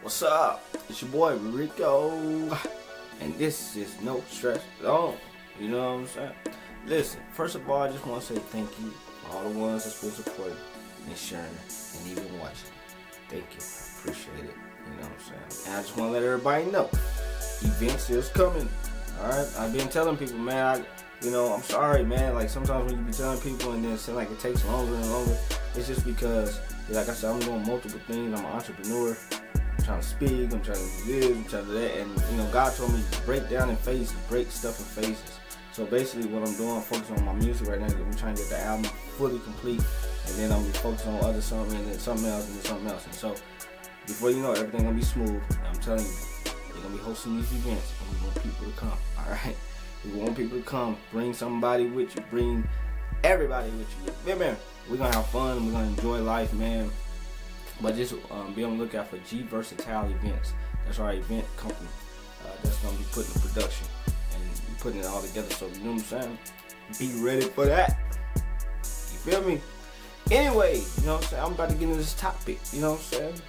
What's up? It's your boy Rico, and this is No Stress Zone. You know what I'm saying? Listen, first of all, I just want to say thank you for all the ones that's been supporting and sharing and even watching. Thank you. I appreciate it. You know what I'm saying? And I just want to let everybody know, events is coming. Alright? I've been telling people, man, I'm sorry, man. Like, sometimes when you be telling people and then it seems like it takes longer and longer, it's just because, like I said, I'm doing multiple things. I'm an entrepreneur. I'm trying to speak, I'm trying to do this, I'm trying to do that, and God told me to break down in phases, break stuff in phases. So basically what I'm doing, I'm focusing on my music right now. I'm trying to get the album fully complete, and then I'm gonna be focusing on other something, and then something else, and then something else. And so before you know it, everything gonna be smooth. I'm telling you, we're gonna be hosting these events, and we want people to come. Alright? We want people to come. Bring somebody with you, bring everybody with you. Man, we're gonna have fun, we're gonna enjoy life, man. But just be on the lookout for G Versatile Events. That's our event company that's going to be putting the production and putting it all together. So, you know what I'm saying? Be ready for that. You feel me? Anyway, you know what I'm saying? I'm about to get into this topic. You know what I'm saying?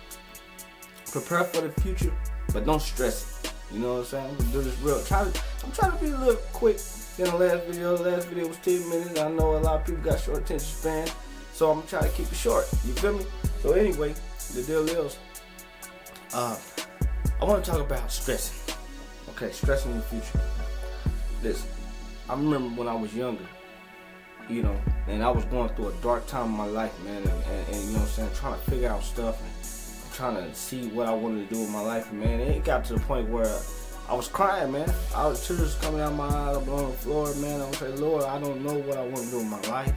Prepare for the future, but don't stress it. You know what I'm saying? I'm going to do this real. I'm trying to be a little quick than the last video. The last video was 10 minutes. I know a lot of people got short attention span. So I'm trying to keep it short. You feel me? So anyway, the deal is, I want to talk about stressing. Okay, stressing in the future. Listen, I remember when I was younger, and I was going through a dark time in my life, man, and you know what I'm saying, trying to figure out stuff and trying to see what I wanted to do with my life, man. And it got to the point where I was crying, man. I was tears coming out of my eyes, I'm on the floor, man. I was saying, Lord, I don't know what I want to do with my life.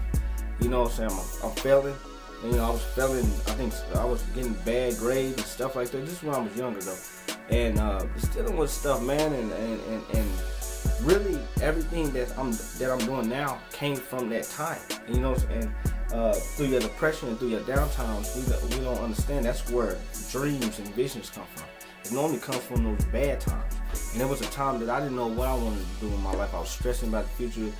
You know what I'm saying? I'm failing. And, I was failing. I think I was getting bad grades and stuff like that. This is when I was younger, though. And just dealing with stuff, man. And really everything that I'm doing now came from that time. And, you know what I'm saying? Through your depression and through your downtimes, we don't understand. That's where dreams and visions come from. It normally comes from those bad times. And there was a time that I didn't know what I wanted to do in my life. I was stressing about the future.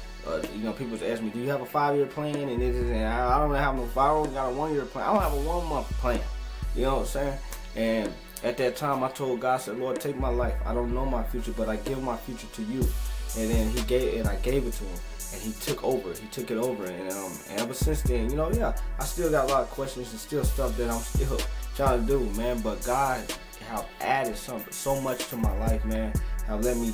People was asking me, do you have a 5-year plan? And I don't have no. I don't got a 1-year plan. I don't have a 1-month plan. You know what I'm saying? And at that time, I told God, I said, Lord, take my life. I don't know my future, but I give my future to you. And then I gave it to him, and he took over. He took it over, and ever since then, I still got a lot of questions and still stuff that I'm still trying to do, man. But God have added so much to my life, man. Have let me,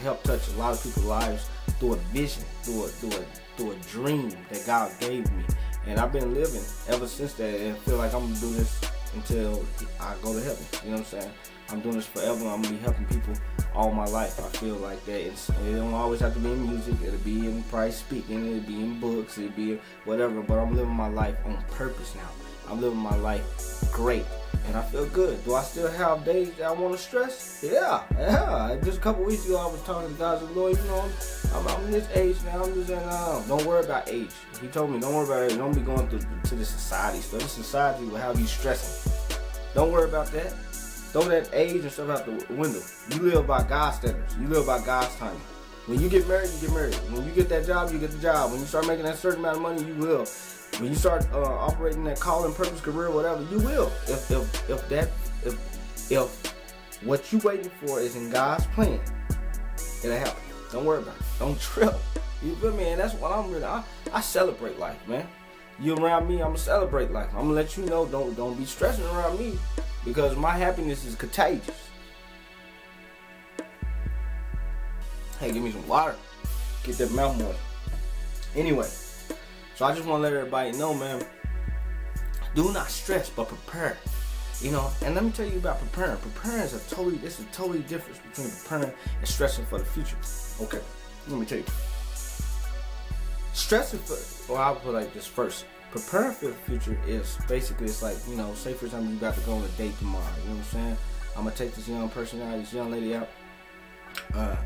help touch a lot of people's lives through a vision, through a dream that God gave me. And I've been living ever since that, and I feel like I'm gonna do this until I go to heaven. You know what I'm saying? I'm doing this forever. I'm gonna be helping people all my life. I feel like that. It don't always have to be in music. It'll be in probably speaking. It'll be in books. It'll be whatever. But I'm living my life on purpose now. I'm living my life great. And I feel good. Do I still have days that I want to stress? Yeah. Just a couple weeks ago, I was talking to God. I said, Lord, I'm this age now. I'm just saying, don't worry about age. He told me, don't worry about age. Don't be going to the society stuff. The society will have you stressing. Don't worry about that. Throw that age and stuff out the window. You live by God's standards. You live by God's timing. When you get married, you get married. When you get that job, you get the job. When you start making that certain amount of money, you will. When you start operating that calling, purpose, career, whatever, you will. If what you waiting for is in God's plan, it'll happen. Don't worry about it. Don't trip. You feel me? And that's what I'm really. I celebrate life, man. You around me, I'm gonna celebrate life. I'm gonna let you know. Don't be stressing around me, because my happiness is contagious. Hey, give me some water. Get that mouth moist. Anyway. So I just want to let everybody know, man, do not stress, but prepare. And let me tell you about preparing. Preparing is a totally difference between preparing and stressing for the future. Okay, let me tell you. Stressing I'll put like this first. Preparing for the future is basically, it's like, say for example, you got to go on a date tomorrow. You know what I'm saying? I'm going to take this young person out, this young lady out,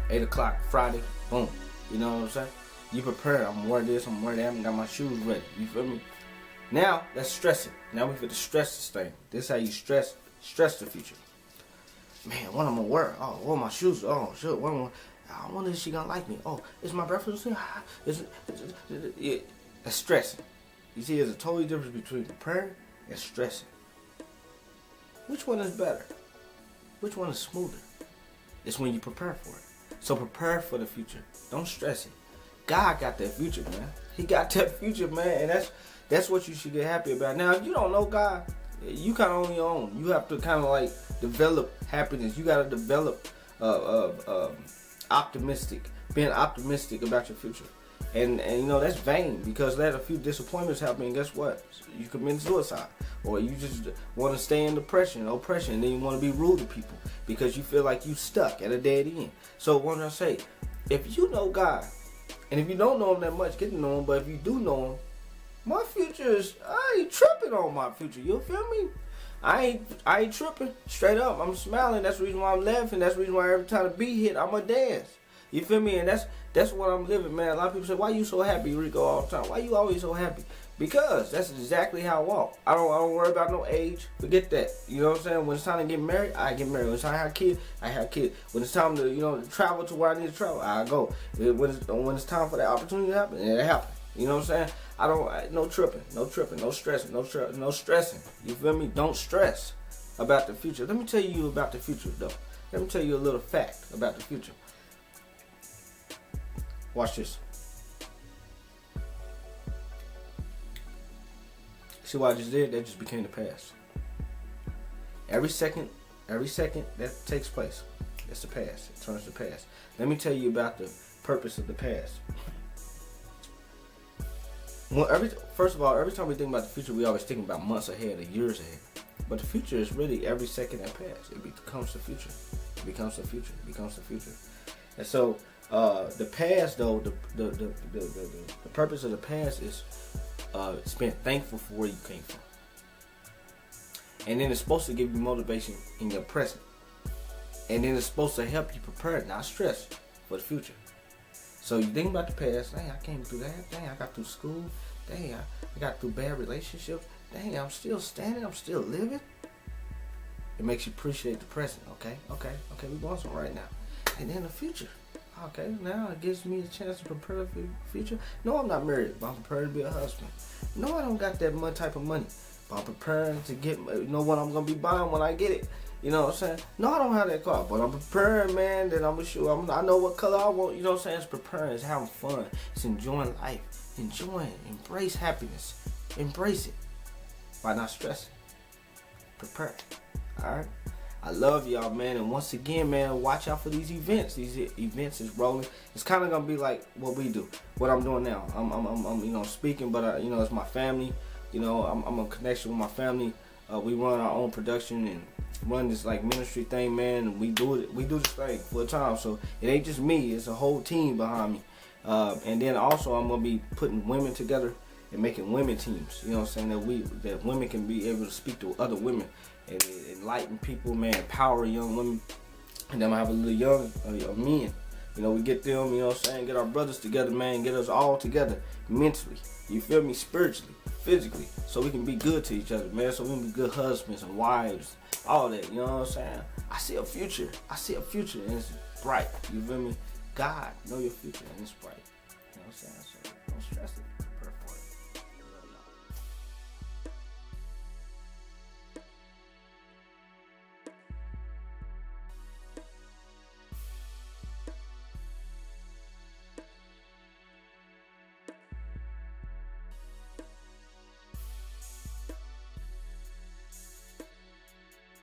8 o'clock Friday, boom. You know what I'm saying? You prepare. I'm wearing this, I'm wearing that, I got my shoes ready. You feel me? Now, let's stress it. Now we fit to stress this thing. This is how you stress the future. Man, what I'm gonna wear? Oh, what my shoes? Oh, shit, what am I wonder if she gonna like me. Oh, it's my breakfast. Yeah, that's stressing. You see, there's a totally difference between preparing and stressing. Which one is better? Which one is smoother? It's when you prepare for it. So prepare for the future. Don't stress it. God got that future, man. He got that future, man, and that's what you should get happy about. Now, if you don't know God, you kind of on your own. You have to kind of like develop happiness. You got to develop being optimistic about your future. And you know, that's vain, because let a few disappointments happen, and guess what? You commit suicide. Or you just want to stay in depression, oppression, and then you want to be rude to people because you feel like you stuck at a dead end. So what I say, if you know God, and if you don't know him that much, get to know him, but if you do know him, my future is, I ain't tripping on my future. You feel me? I ain't tripping. Straight up, I'm smiling. That's the reason why I'm laughing. That's the reason why every time the beat hit, I'ma dance. You feel me? And that's what I'm living, man. A lot of people say, why you so happy, Rico, all the time? Why you always so happy? Because that's exactly how I walk. I don't worry about no age. Forget that. You know what I'm saying? When it's time to get married, I get married. When it's time to have kids, I have kids. When it's time to, you know, travel to where I need to travel, I go. When it's time for that opportunity to happen, it happens. You know what I'm saying? No tripping, no stressing, no stressing. You feel me? Don't stress about the future. Let me tell you about the future, though. Let me tell you a little fact about the future. Watch this. See what I just did? That just became the past. Every second that takes place, it's the past. It turns to past. Let me tell you about the purpose of the past. Well, first of all, every time we think about the future, we always think about months ahead or years ahead. But the future is really every second that passes. It becomes the future. It becomes the future. It becomes the future. And so, the past, though, the purpose of the past is it's being thankful for where you came from. And then it's supposed to give you motivation in your present. And then it's supposed to help you prepare, not stress, for the future. So you think about the past, dang, I came through that, dang, I got through school, dang, I got through bad relationships, dang, I'm still standing, I'm still living. It makes you appreciate the present, okay, we're going somewhere right now. And then the future. Okay, now it gives me a chance to prepare for the future. No, I'm not married, but I'm preparing to be a husband. No, I don't got that type of money, but I'm preparing to get, you know what I'm going to be buying when I get it. You know what I'm saying? No, I don't have that car, but I'm preparing, man, that I'm sure I know what color I want. You know what I'm saying? It's preparing, it's having fun, it's enjoying life, embrace happiness, embrace it by not stressing. Prepare, all right? I love y'all, man, and once again, man, watch out for these events. These events is rolling. It's kind of gonna be like what we do, what I'm doing now. I'm you know, speaking, but you know, it's my family. You know, I'm a connection with my family. We run our own production and run this like ministry thing, man. And we do this thing full time. So it ain't just me; it's a whole team behind me. And then also, I'm gonna be putting women together and making women teams. You know what I'm saying? That women can be able to speak to other women and enlighten people, man, empower young women. And then I have a little young men. You know, we get them, you know what I'm saying, get our brothers together, man, get us all together mentally, you feel me, spiritually, physically, so we can be good to each other, man, so we can be good husbands and wives, all that, you know what I'm saying? I see a future, and it's bright, you feel me? God, know your future, and it's bright, you know what I'm saying? So don't stress it.